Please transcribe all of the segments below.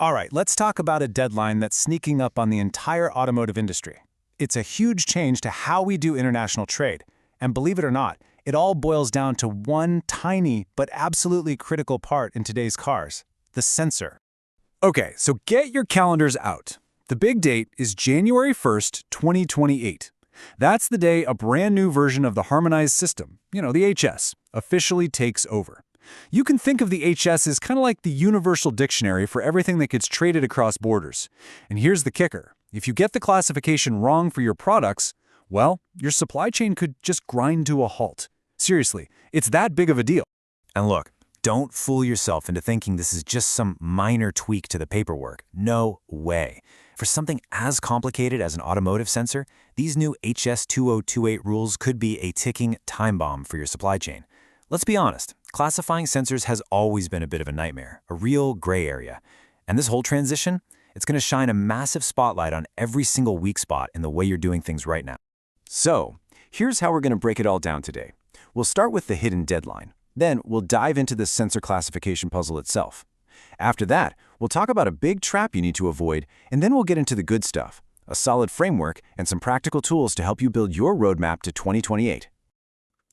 All right, let's talk about a deadline that's sneaking up on the entire automotive industry. It's a huge change to how we do international trade. And believe it or not, it all boils down to one tiny but absolutely critical part in today's cars: the sensor. Okay, so get your calendars out. The big date is January 1st, 2028. That's the day a brand new version of the Harmonized System, the HS, officially takes over. You can think of the HS as kind of like the universal dictionary for everything that gets traded across borders. And here's the kicker. If you get the classification wrong for your products, well, your supply chain could just grind to a halt. Seriously, it's that big of a deal. And look, don't fool yourself into thinking this is just some minor tweak to the paperwork. No way. For something as complicated as an automotive sensor, these new HS2028 rules could be a ticking time bomb for your supply chain. Let's be honest, classifying sensors has always been a bit of a nightmare, a real gray area. And this whole transition, it's going to shine a massive spotlight on every single weak spot in the way you're doing things right now. So, here's how we're going to break it all down today. We'll start with the hidden deadline. Then we'll dive into the sensor classification puzzle itself. After that, we'll talk about a big trap you need to avoid, and then we'll get into the good stuff, a solid framework and some practical tools to help you build your roadmap to 2028.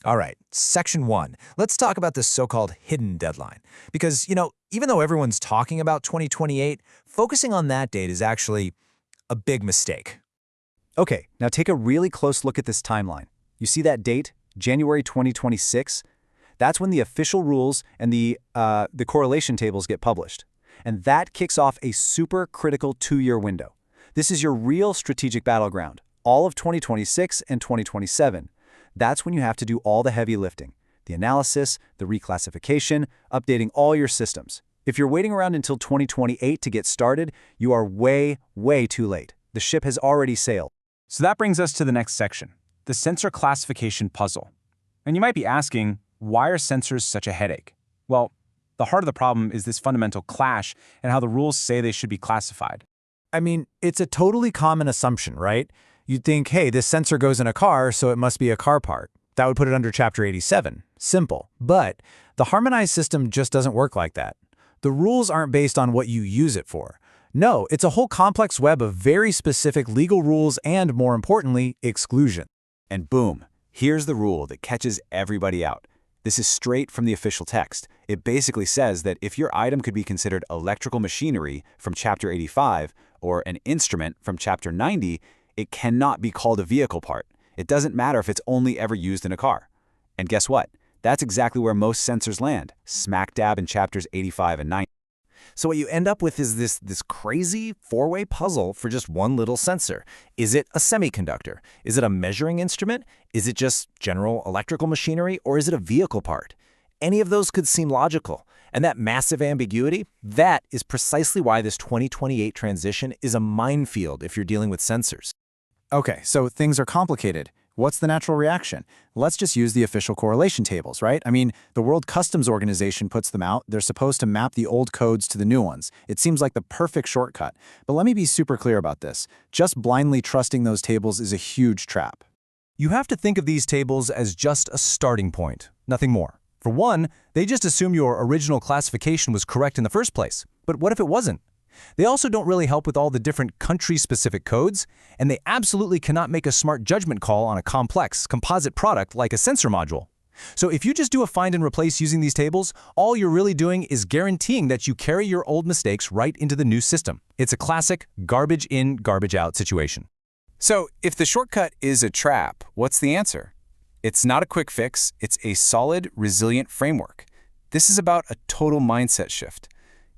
All right, section 1. Let's talk about this so-called hidden deadline. Because, even though everyone's talking about 2028, focusing on that date is actually a big mistake. Okay, now take a really close look at this timeline. You see that date, January 2026? That's when the official rules and the correlation tables get published. And that kicks off a super critical 2-year window. This is your real strategic battleground, all of 2026 and 2027. That's when you have to do all the heavy lifting, the analysis, the reclassification, updating all your systems. If you're waiting around until 2028 to get started, you are way, way too late. The ship has already sailed. So that brings us to the next section, the sensor classification puzzle. And you might be asking, why are sensors such a headache? Well, the heart of the problem is this fundamental clash in how the rules say they should be classified. I mean, it's a totally common assumption, right? You'd think, hey, this sensor goes in a car, so it must be a car part. That would put it under Chapter 87. Simple. But the Harmonized System just doesn't work like that. The rules aren't based on what you use it for. No, it's a whole complex web of very specific legal rules and, more importantly, exclusion. And boom, here's the rule that catches everybody out. This is straight from the official text. It basically says that if your item could be considered electrical machinery from Chapter 85 or an instrument from Chapter 90, it cannot be called a vehicle part. It doesn't matter if it's only ever used in a car. And guess what? That's exactly where most sensors land, smack dab in Chapters 85 and 90. So what you end up with is this crazy 4-way puzzle for just one little sensor. Is it a semiconductor? Is it a measuring instrument? Is it just general electrical machinery? Or is it a vehicle part? Any of those could seem logical. And that massive ambiguity, that is precisely why this 2028 transition is a minefield if you're dealing with sensors. Okay, so things are complicated. What's the natural reaction? Let's just use the official correlation tables, right? I mean, the World Customs Organization puts them out. They're supposed to map the old codes to the new ones. It seems like the perfect shortcut. But let me be super clear about this. Just blindly trusting those tables is a huge trap. You have to think of these tables as just a starting point, nothing more. For one, they just assume your original classification was correct in the first place. But what if it wasn't? They also don't really help with all the different country-specific codes, and they absolutely cannot make a smart judgment call on a complex, composite product like a sensor module. So if you just do a find and replace using these tables, all you're really doing is guaranteeing that you carry your old mistakes right into the new system. It's a classic garbage in, garbage out situation. So if the shortcut is a trap, what's the answer? It's not a quick fix, it's a solid, resilient framework. This is about a total mindset shift.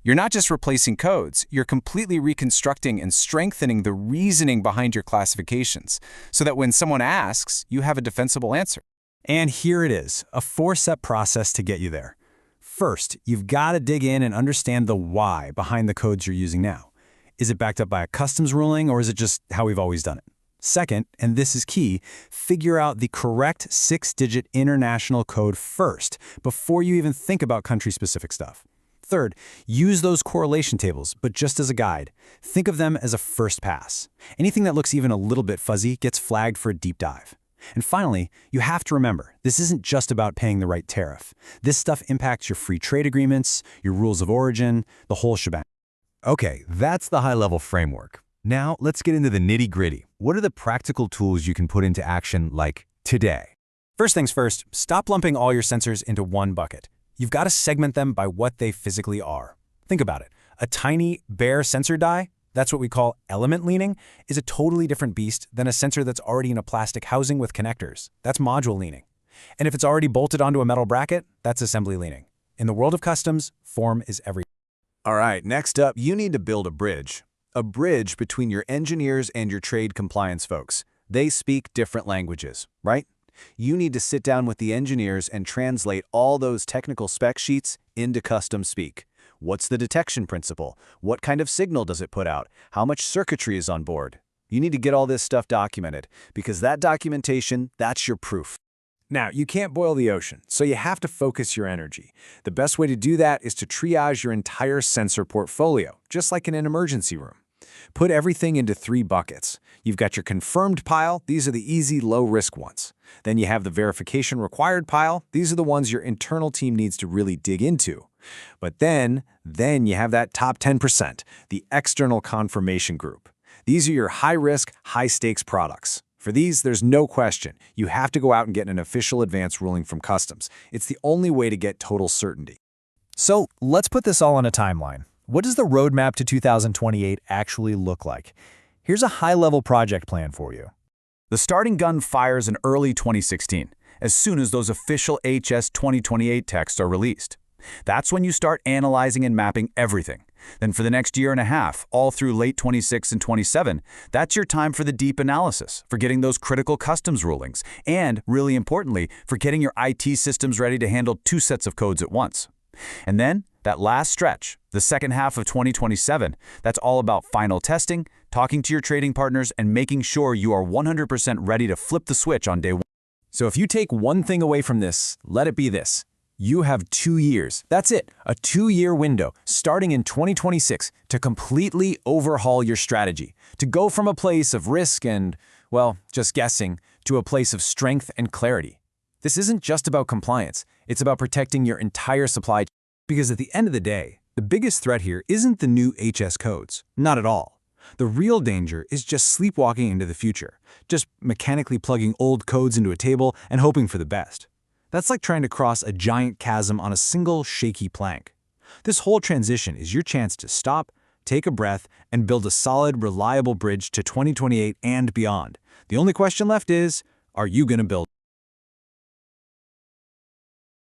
You're not just replacing codes, you're completely reconstructing and strengthening the reasoning behind your classifications, so that when someone asks, you have a defensible answer. And here it is, a 4-step process to get you there. First, you've got to dig in and understand the why behind the codes you're using now. Is it backed up by a customs ruling, or is it just how we've always done it? Second, and this is key, figure out the correct 6-digit international code first, before you even think about country-specific stuff. Third, use those correlation tables, but just as a guide. Think of them as a first pass. Anything that looks even a little bit fuzzy gets flagged for a deep dive. And finally, you have to remember, this isn't just about paying the right tariff. This stuff impacts your free trade agreements, your rules of origin, the whole shebang. Okay, that's the high-level framework. Now, let's get into the nitty-gritty. What are the practical tools you can put into action, like, today? First things first, stop lumping all your sensors into one bucket. You've got to segment them by what they physically are. Think about it. A tiny, bare sensor die, that's what we call element leaning, is a totally different beast than a sensor that's already in a plastic housing with connectors. That's module leaning. And if it's already bolted onto a metal bracket, that's assembly leaning. In the world of customs, form is everything. All right, next up, you need to build a bridge. A bridge between your engineers and your trade compliance folks. They speak different languages, right? You need to sit down with the engineers and translate all those technical spec sheets into custom speak. What's the detection principle? What kind of signal does it put out? How much circuitry is on board? You need to get all this stuff documented, because that documentation, that's your proof. Now, you can't boil the ocean, so you have to focus your energy. The best way to do that is to triage your entire sensor portfolio, just like in an emergency room. Put everything into 3 buckets. You've got your confirmed pile. These are the easy, low-risk ones. Then you have the verification required pile. These are the ones your internal team needs to really dig into. But then you have that top 10%, the external confirmation group. These are your high-risk, high-stakes products. For these, there's no question. You have to go out and get an official advance ruling from customs. It's the only way to get total certainty. So, let's put this all on a timeline. What does the roadmap to 2028 actually look like? Here's a high-level project plan for you. The starting gun fires in early 2016, as soon as those official HS2028 texts are released. That's when you start analyzing and mapping everything. Then for the next year and a half, all through late 26 and 27, that's your time for the deep analysis, for getting those critical customs rulings, and, really importantly, for getting your IT systems ready to handle 2 sets of codes at once. And then, that last stretch, the second half of 2027, that's all about final testing, talking to your trading partners, and making sure you are 100% ready to flip the switch on day 1. So if you take one thing away from this, let it be this. You have 2 years. That's it, a 2-year window, starting in 2026, to completely overhaul your strategy, to go from a place of risk and, well, just guessing, to a place of strength and clarity. This isn't just about compliance. It's about protecting your entire supply chain. Because at the end of the day, the biggest threat here isn't the new HS codes. Not at all. The real danger is just sleepwalking into the future, just mechanically plugging old codes into a table and hoping for the best. That's like trying to cross a giant chasm on a single shaky plank. This whole transition is your chance to stop, take a breath, and build a solid, reliable bridge to 2028 and beyond. The only question left is, are you going to build?